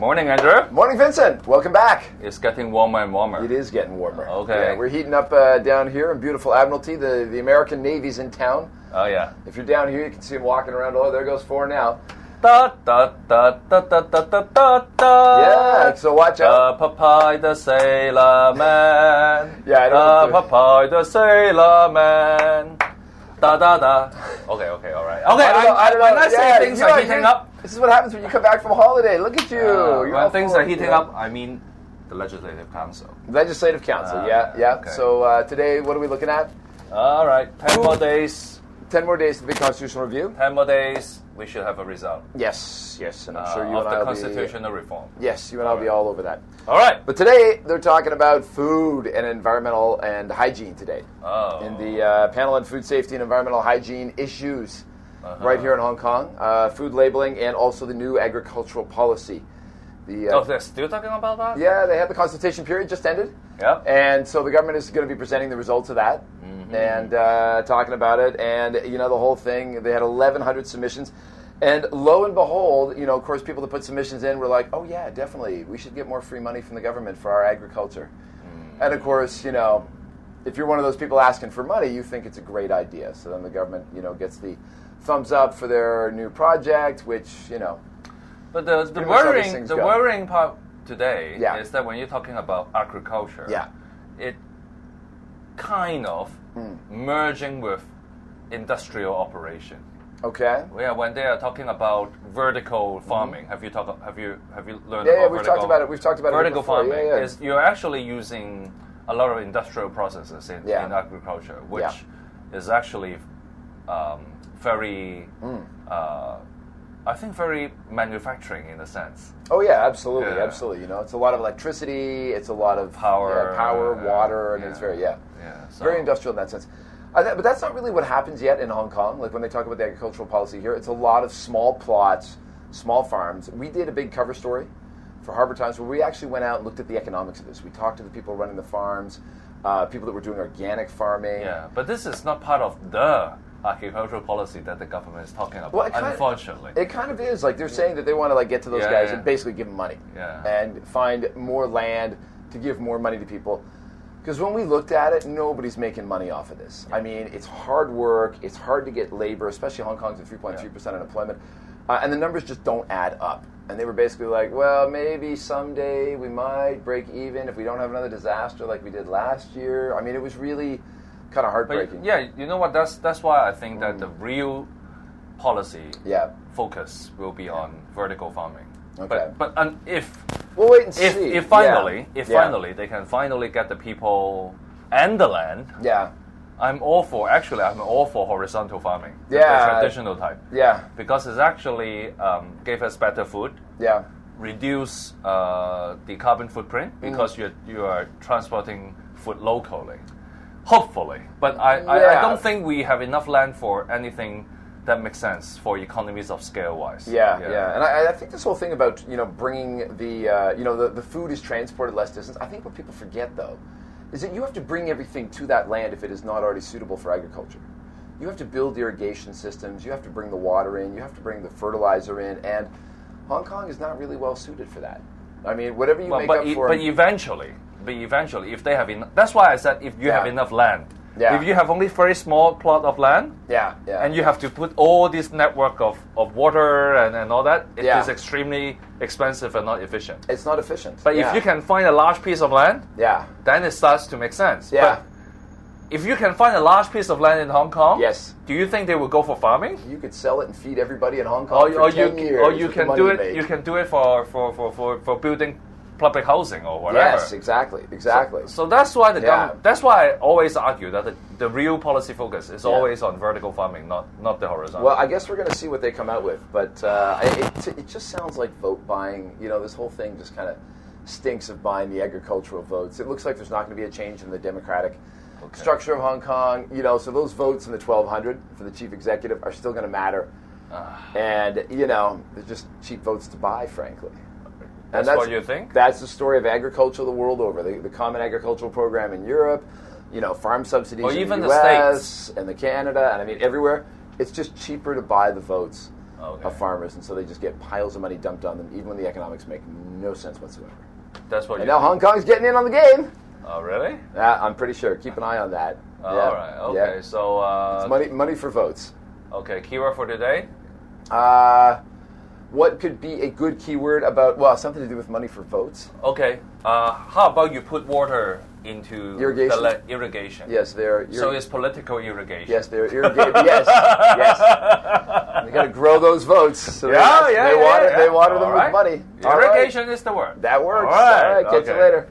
Morning, Andrew. Morning, Vincent. Welcome back. It's getting warmer and warmer. It is getting warmer. Okay. Yeah, we're heating up down here in beautiful Admiralty. The American Navy's in town. Oh, yeah. If you're down here, you can see them walking around. Oh, there goes 4 now. Da, da, da, da, da, da, da, da, da. Yeah, so watch out. Popeye the Sailor Man. Yeah, I don't know. Popeye the Sailor Man. Da, da, da. Okay, all right. Okay, I don't know. When I say things are heating up... This is what happens when you come back from holiday. Look at you. When things are heating up, I mean the Legislative Council. Legislative Council, yeah. Okay. So today, what are we looking at? All right, 10 more days. 10 more days to the big constitutional review. 10 more days, we should have a result. Yes, and I'm sure you and I of the will constitutional reform. Yes, you and I will be all over that. All right. But today, they're talking about food and environmental and hygiene today. Oh. In the panel on food safety and environmental hygiene issues right here in Hong Kong. Food labeling and also the new agricultural policy. They're still talking about that? Yeah, they had the consultation period just ended. Yep. And so the government is going to be presenting the results of that and talking about it. And, the whole thing, they had 1,100 submissions. And lo and behold, of course, people that put submissions in were like, oh, yeah, definitely, we should get more free money from the government for our agriculture. And, of course, if you're one of those people asking for money, you think it's a great idea. So then the government, gets the thumbs up for their new project, which, But the worrying part today is that when you're talking about agriculture, it kind of merging with industrial operation. Okay. Yeah, when they are talking about vertical farming, have you learned about we've vertical? Talked about it. We've talked about vertical it before. farming. Yeah. Is you're actually using a lot of industrial processes in agriculture, which is actually very, I think, very manufacturing in a sense. Oh yeah, absolutely. It's a lot of electricity. It's a lot of power, water, and it's very so. very industrial in that sense. But that's not really what happens yet in Hong Kong. Like when they talk about the agricultural policy here, it's a lot of small plots, small farms. We did a big cover story for Harbour Times where we actually went out and looked at the economics of this. We talked to the people running the farms, people that were doing organic farming. Yeah, but this is not part of the agricultural policy that the government is talking about, unfortunately. It kind of is. They're saying that they want to get to those guys and basically give them money and find more land to give more money to people. Because when we looked at it, nobody's making money off of this. I mean, it's hard work. It's hard to get labor, especially Hong Kong's at 3.3% unemployment. And the numbers just don't add up. And they were basically like, well, maybe someday we might break even if we don't have another disaster like we did last year. I mean, it was really kind of heartbreaking. But, you know what? That's why I think that the real policy focus will be on vertical farming. Okay. But if we'll wait and see. If finally they can finally get the people and the land, I'm all for horizontal farming, the traditional type. Yeah. Because it's actually gave us better food. Yeah. Reduce the carbon footprint because you are transporting food locally. Hopefully, but I don't think we have enough land for anything that makes sense for economies of scale wise. Yeah. And I think this whole thing about bringing the food is transported less distance. I think what people forget though is that you have to bring everything to that land if it is not already suitable for agriculture. You have to build irrigation systems. You have to bring the water in. You have to bring the fertilizer in, and Hong Kong is not really well suited for that. I mean, whatever you make up for. But eventually, if they have enough, that's why I said if you have enough land. Yeah. If you have only very small plot of land, and you have to put all this network of water and all that, it is extremely expensive and not efficient. It's not efficient. But if you can find a large piece of land, then it starts to make sense. Yeah. But if you can find a large piece of land in Hong Kong, do you think they will go for farming? You could sell it and feed everybody in Hong Kong for 10 years. Or you can do it. You can do it for building public housing or whatever. Yes, exactly. So that's why that's why I always argue that the real policy focus is always on vertical farming, not the horizontal. Well, I guess we're going to see what they come out with, but it just sounds like vote buying. This whole thing just kind of stinks of buying the agricultural votes. It looks like there's not going to be a change in the democratic structure of Hong Kong. So those votes in the 1,200 for the chief executive are still going to matter, and they're just cheap votes to buy, frankly. That's what you think? That's the story of agriculture the world over. The Common Agricultural Program in Europe, farm subsidies in even the the US States and the Canada, and I mean everywhere. It's just cheaper to buy the votes of farmers, and so they just get piles of money dumped on them, even when the economics make no sense whatsoever. That's what. And now Hong Kong's getting in on the game. Oh, really? Yeah, I'm pretty sure. Keep an eye on that. All right. Okay. Yeah. So it's money for votes. Okay. Keyword for today. What could be a good keyword about something to do with money for votes? Okay. How about you put water into irrigation? Irrigation. Yes, so it's political irrigation. Yes, they're irrigating. Yes. You got to grow those votes. So they water them with money. Irrigation is the word. That works. All right. Catch you later.